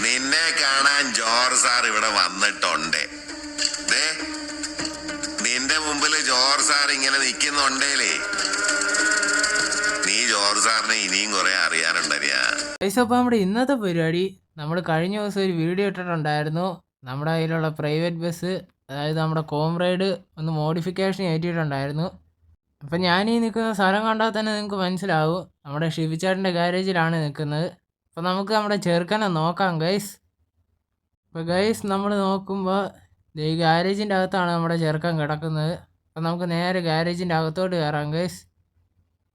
നിന്നെ കാണാൻ George sir ഇവിടെ വന്നിട്ടുണ്ട്. നിന്റെ മുമ്പിൽ ജോർജ് സാർ ഇങ്ങനെ നിൽക്കുന്നുണ്ടേലേ, നീ ജോർജ് സാറിനെ ഇനിയും കുറെ അറിയാനുണ്ടരിയാ. അപ്പോൾ നമ്മുടെ ഇന്നത്തെ പരിപാടി, നമ്മൾ കഴിഞ്ഞ ദിവസം ഒരു വീഡിയോ ഇട്ടിട്ടുണ്ടായിരുന്നു. നമ്മുടെ കയ്യിലുള്ള പ്രൈവറ്റ് ബസ്, അതായത് നമ്മുടെ കോംറൈഡ് ഒന്ന് മോഡിഫിക്കേഷൻ കയറ്റിയിട്ടുണ്ടായിരുന്നു. അപ്പം ഞാൻ ഈ നിൽക്കുന്ന സ്ഥലം കണ്ടാൽ തന്നെ നിങ്ങൾക്ക് മനസ്സിലാവും, നമ്മുടെ ഷിബിച്ചേട്ടൻ്റെ ഗാരേജിലാണ് നിൽക്കുന്നത്. അപ്പോൾ നമുക്ക് നമ്മുടെ ചെറുക്കനെ നോക്കാം ഗൈസ്. അപ്പോൾ ഗൈസ് നമ്മൾ നോക്കുമ്പോൾ ഈ ഗാരേജിൻ്റെ അകത്താണ് നമ്മുടെ ചെറുക്കൻ കിടക്കുന്നത്. അപ്പോൾ നമുക്ക് നേരെ ഗാരേജിൻ്റെ അകത്തോട്ട് കയറാം ഗൈസ്.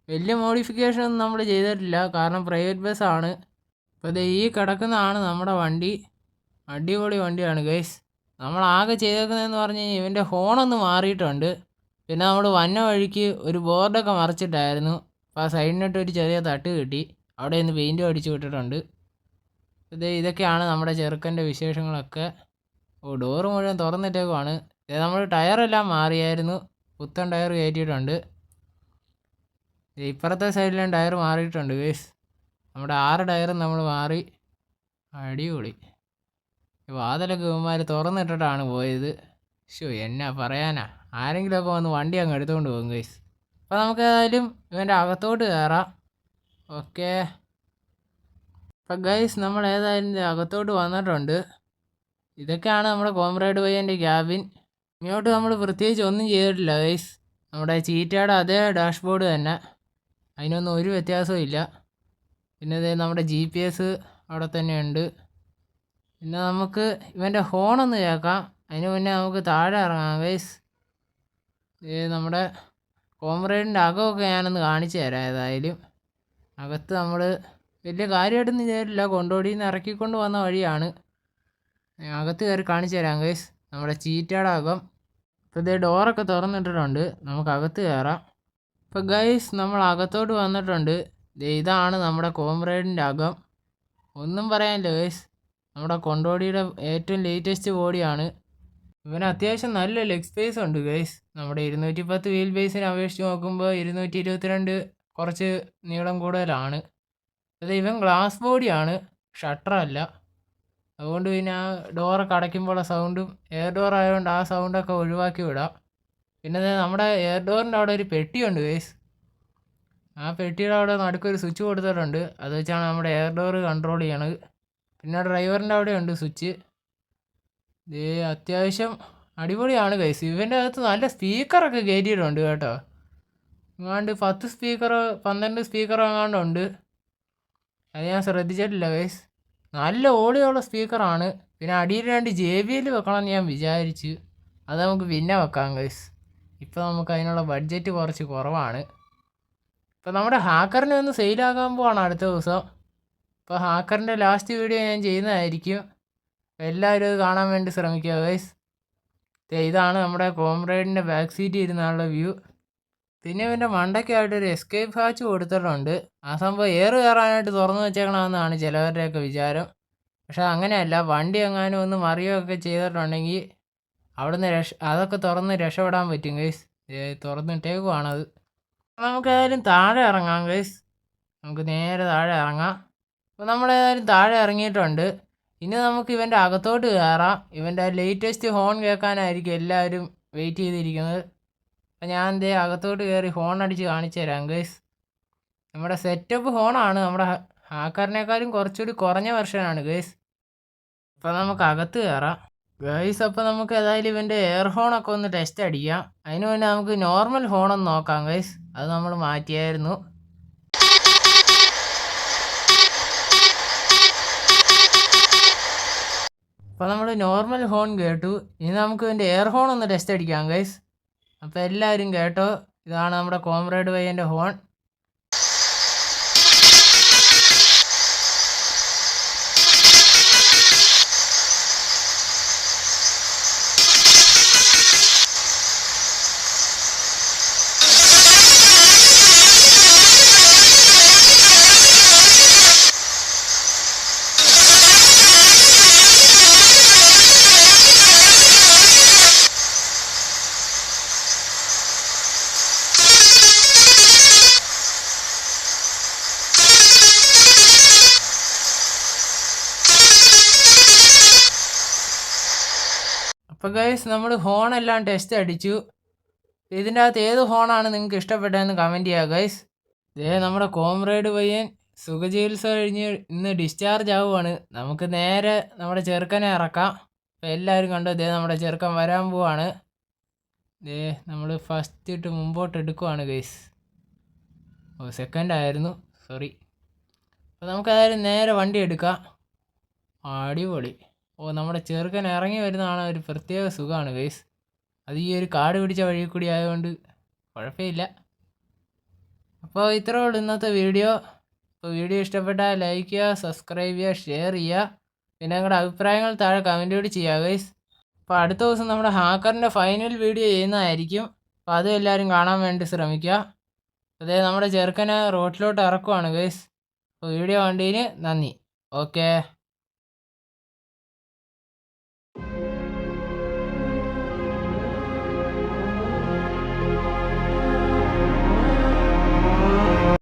വലിയ മോഡിഫിക്കേഷൻ ഒന്നും നമ്മൾ ചെയ്തിട്ടില്ല, കാരണം പ്രൈവറ്റ് ബസ്സാണ്. അപ്പോൾ ഈ കിടക്കുന്നതാണ് നമ്മുടെ വണ്ടി. അടിപൊളി വണ്ടിയാണ് ഗൈസ്. നമ്മൾ ആകെ ചെയ്തേക്കുന്നതെന്ന് പറഞ്ഞു കഴിഞ്ഞാൽ ഇവൻ്റെ ഹോണൊന്ന് മാറിയിട്ടുണ്ട്. പിന്നെ നമ്മൾ വന്ന വഴിക്ക് ഒരു ബോർഡൊക്കെ മറിച്ചിട്ടായിരുന്നു. അപ്പോൾ ആ സൈഡിനിട്ട് ഒരു ചെറിയ തട്ട് കിട്ടി, അവിടെ നിന്ന് പെയിൻറ്റും അടിച്ച് വിട്ടിട്ടുണ്ട്. ഇതൊക്കെയാണ് നമ്മുടെ ചെറുക്കൻ്റെ വിശേഷങ്ങളൊക്കെ. ഡോറ് മുഴുവൻ തുറന്നിട്ടേക്കുവാണ്. നമ്മൾ ടയറെല്ലാം മാറിയായിരുന്നു, പുത്തൻ ടയർ കയറ്റിയിട്ടുണ്ട്. ഇപ്പുറത്തെ സൈഡിലും ടയർ മാറിയിട്ടുണ്ട് ഗൈസ്. നമ്മുടെ 6 ടയറും നമ്മൾ മാറി. അടിപൊളി. വാതിലൊക്കെ ഇവന്മാർ തുറന്നിട്ടിട്ടാണ് പോയത്. എന്നാ പറയാനാ, ആരെങ്കിലുമൊക്കെ വന്ന് വണ്ടി അങ്ങ് എടുത്തുകൊണ്ട് പോകും ഗൈസ്. അപ്പോൾ നമുക്ക് ഏതായാലും ഇവൻ്റെ അകത്തോട്ട് കയറാം. ഓക്കെ. അപ്പം ഗൈസ് നമ്മൾ ഏതായാലും അകത്തോട്ട് വന്നിട്ടുണ്ട്. ഇതൊക്കെയാണ് നമ്മുടെ കോംറൈഡ് പയ്യൻ്റെ ക്യാബിൻ. ഇങ്ങോട്ട് നമ്മൾ പ്രത്യേകിച്ച് ഒന്നും ചെയ്തിട്ടില്ല ഗൈസ്. നമ്മുടെ ചീറ്റയുടെ അതേ ഡാഷ്ബോർഡ് തന്നെ, അതിനൊന്നും ഒരു വ്യത്യാസവും ഇല്ല. പിന്നെ നമ്മുടെ GPS അവിടെ തന്നെയുണ്ട്. പിന്നെ നമുക്ക് ഇവൻ്റെ ഹോണൊന്ന് കേൾക്കാം. അതിന് മുന്നേ നമുക്ക് താഴെ ഇറങ്ങാം ഗൈസ്. നമ്മുടെ കോംറൈഡിൻ്റെ അകമൊക്കെ ഞാനൊന്ന് കാണിച്ചു തരാം. ഏതായാലും അകത്ത് നമ്മൾ വലിയ കാര്യമായിട്ടൊന്നും ചെയ്തിട്ടില്ല, കൊണ്ടോടിയിൽ നിന്ന് ഇറക്കിക്കൊണ്ട് വന്ന വഴിയാണ്. അകത്ത് കയറി കാണിച്ചു തരാം ഗൈസ്, നമ്മുടെ ചീറ്റയുടെ അകം. ഇപ്പോൾ ഡോറൊക്കെ തുറന്നിട്ടിട്ടുണ്ട്, നമുക്ക് അകത്ത് കയറാം. ഇപ്പോൾ ഗൈസ് നമ്മൾ അകത്തോട്ട് വന്നിട്ടുണ്ട്. ഇതാണ് നമ്മുടെ കോംറൈഡിൻ്റെ അകം. ഒന്നും പറയാനില്ല ഗൈസ്, നമ്മുടെ കൊണ്ടോടിയുടെ ഏറ്റവും ലേറ്റസ്റ്റ് ബോഡിയാണ്. ഇവന് അത്യാവശ്യം നല്ല ലെഗ് സ്പേസ് ഉണ്ട് ഗൈസ്. നമ്മുടെ 210 വീൽ ബേസിനെ അപേക്ഷിച്ച് നോക്കുമ്പോൾ 222 കുറച്ച് നീളം കൂടുതലാണ്. ഇവൻ ഗ്ലാസ് ബോഡിയാണ്, ഷട്ടറല്ല. അതുകൊണ്ട് പിന്നെ ആ ഡോറൊക്കെ അടയ്ക്കുമ്പോഴുള്ള സൗണ്ടും, എയർ ഡോർ ആയതുകൊണ്ട് ആ സൗണ്ടൊക്കെ ഒഴിവാക്കി വിടാം. പിന്നെ നമ്മുടെ എയർ ഡോറിൻ്റെ അവിടെ ഒരു പെട്ടിയുണ്ട് ഗൈസ്. ആ പെട്ടിയുടെ അവിടെ നടുക്കൊരു സ്വിച്ച് കൊടുത്തിട്ടുണ്ട്, അത് വെച്ചാണ് നമ്മുടെ എയർ ഡോർ കൺട്രോൾ ചെയ്യണത്. പിന്നെ ഡ്രൈവറിൻ്റെ അവിടെയുണ്ട് സ്വിച്ച്. അത്യാവശ്യം അടിപൊളിയാണ് ഗൈസ്. ഇവൻ്റെ അകത്ത് നല്ല സ്പീക്കറൊക്കെ കയറ്റിയിട്ടുണ്ട് കേട്ടോ. എങ്ങാണ്ട് 10 സ്പീക്കറോ 12 സ്പീക്കറോ എങ്ങാണ്ടുണ്ട്, അത് ഞാൻ ശ്രദ്ധിച്ചിട്ടില്ല ഗൈസ്. നല്ല ഓടിയുള്ള സ്പീക്കറാണ്. പിന്നെ അടിയിൽ 2 JBL വെക്കണമെന്ന് ഞാൻ വിചാരിച്ചു, അത് നമുക്ക് പിന്നെ വെക്കാം ഗൈസ്. ഇപ്പോൾ നമുക്ക് അതിനുള്ള ബഡ്ജറ്റ് കുറച്ച് കുറവാണ്. ഇപ്പോൾ നമ്മുടെ ഹാക്കറിനെ ഒന്ന് സെയിലാക്കാൻ പോവാണ് അടുത്ത ദിവസം. ഇപ്പോൾ ഹാക്കറിൻ്റെ ലാസ്റ്റ് വീഡിയോ ഞാൻ ചെയ്യുന്നതായിരിക്കും. എല്ലാവരും അത് കാണാൻ വേണ്ടി ശ്രമിക്കുക ഗൈസ്. ഇതാണ് നമ്മുടെ കോംറൈഡിൻ്റെ ബാക്ക് സീറ്റ് ഇരുന്നുള്ള വ്യൂ. പിന്നെ ഇവൻ്റെ മണ്ടയ്ക്കായിട്ടൊരു എസ്കേപ്പ് ഹാച്ച് കൊടുത്തിട്ടുണ്ട്. ആ സംഭവം എയർ കയറാനായിട്ട് തുറന്നു വെച്ചേക്കണമെന്നാണ് ചിലവരുടെയൊക്കെ വിചാരം. പക്ഷേ അങ്ങനെയല്ല, വണ്ടി എങ്ങാനും ഒന്ന് മറിയുകയൊക്കെ ചെയ്തിട്ടുണ്ടെങ്കിൽ അവിടുന്ന് അതൊക്കെ തുറന്ന് രക്ഷപ്പെടാൻ പറ്റും ഗൈസ്. തുറന്നിട്ടേക്കുവാണത്. നമുക്ക് ഏതായാലും താഴെ ഇറങ്ങാം ഗൈസ്. നമുക്ക് നേരെ താഴെ ഇറങ്ങാം. അപ്പോൾ നമ്മളേതായാലും താഴെ ഇറങ്ങിയിട്ടുണ്ട്. ഇനി നമുക്ക് ഇവൻ്റെ അകത്തോട്ട് കയറാം. ഇവൻ്റെ ലേറ്റസ്റ്റ് ഹോൺ കേൾക്കാനായിരിക്കും എല്ലാവരും വെയിറ്റ് ചെയ്തിരിക്കുന്നത്. അപ്പം ഞാൻ അകത്തോട്ട് കയറി ഹോൺ അടിച്ച് കാണിച്ചു തരാം ഗൈസ്. നമ്മുടെ സെറ്റപ്പ് ഹോണാണ്, നമ്മുടെ ഹാക്കറിനേക്കാളും കുറച്ചുകൂടി കുറഞ്ഞ വെർഷനാണ് ഗൈസ്. അപ്പം നമുക്ക് അകത്ത് കയറാം ഗൈസ്. അപ്പോൾ നമുക്ക് ഏതായാലും ഇവൻ്റെ എയർ ഹോണൊക്കെ ഒന്ന് ടെസ്റ്റ് അടിക്കാം. അതിന് മുന്നേ നമുക്ക് നോർമൽ ഹോണൊന്ന് നോക്കാം ഗൈസ്. അത് നമ്മൾ മാറ്റിയായിരുന്നു. അപ്പോൾ നമ്മൾ നോർമൽ ഹോൺ കേട്ടു. ഇനി നമുക്ക് ഇതിൻ്റെ എയർ ഹോൺ ഒന്ന് ടെസ്റ്റ് അടിക്കാം ഗൈസ്. അപ്പോൾ എല്ലാവരും കേട്ടോ, ഇതാണ് നമ്മുടെ കോംറൈഡ് പയ്യൻ്റെ ഹോൺ. അപ്പോൾ ഗൈസ് നമ്മൾ ഹോണെല്ലാം ടെസ്റ്റ് അടിച്ചു. ഇതിൻ്റെ അകത്ത് ഏത് ഹോണാണ് നിങ്ങൾക്ക് ഇഷ്ടപ്പെട്ടതെന്ന് കമൻറ്റ് ചെയ്യുക ഗൈസ്. ഇതേ നമ്മുടെ കോമ്രേഡ് പയ്യൻ സുഖചികിത്സ കഴിഞ്ഞ് ഇന്ന് ഡിസ്ചാർജ് ആവുകയാണ്. നമുക്ക് നേരെ നമ്മുടെ ചെറുക്കനെ ഇറക്കാം. അപ്പോൾ എല്ലാവരും കണ്ടോ, ഇതേ നമ്മുടെ ചെറുക്കൻ വരാൻ പോവാണ്. ഇതേ നമ്മൾ ഫസ്റ്റ് ഇട്ട് മുമ്പോട്ട് എടുക്കുവാണ് ഗൈസ്. സെക്കൻഡ് ആയിരുന്നു, സോറി. അപ്പോൾ നമുക്കതായാലും നേരെ വണ്ടി എടുക്കാം. അടിപൊളി. നമ്മുടെ ചെറുക്കൻ ഇറങ്ങി വരുന്നതാണ് ഒരു പ്രത്യേക സുഖമാണ് ഗൈസ്. അത് ഈ ഒരു കാട് പിടിച്ച വഴി കൂടി ആയതുകൊണ്ട് കുഴപ്പമില്ല. അപ്പോൾ ഇത്രയേ ഉള്ളൂ ഇന്നത്തെ വീഡിയോ. അപ്പോൾ വീഡിയോ ഇഷ്ടപ്പെട്ടാൽ ലൈക്ക് ചെയ്യുക, സബ്സ്ക്രൈബ് ചെയ്യുക, ഷെയർ ചെയ്യുക. പിന്നെ നിങ്ങളുടെ അഭിപ്രായങ്ങൾ താഴെ കമൻറ്റ് കൂടി ചെയ്യുക ഗൈസ്. അപ്പോൾ അടുത്ത ദിവസം നമ്മുടെ ഹാക്കറിൻ്റെ ഫൈനൽ വീഡിയോ ചെയ്യുന്നതായിരിക്കും. അപ്പോൾ അതും എല്ലാവരും കാണാൻ വേണ്ടി ശ്രമിക്കുക. അതേ നമ്മുടെ ചെറുക്കനെ റോട്ടിലോട്ട് ഇറക്കുവാണ് ഗൈസ്. അപ്പോൾ വീഡിയോ കണ്ടതിന് നന്ദി. ഓക്കേ.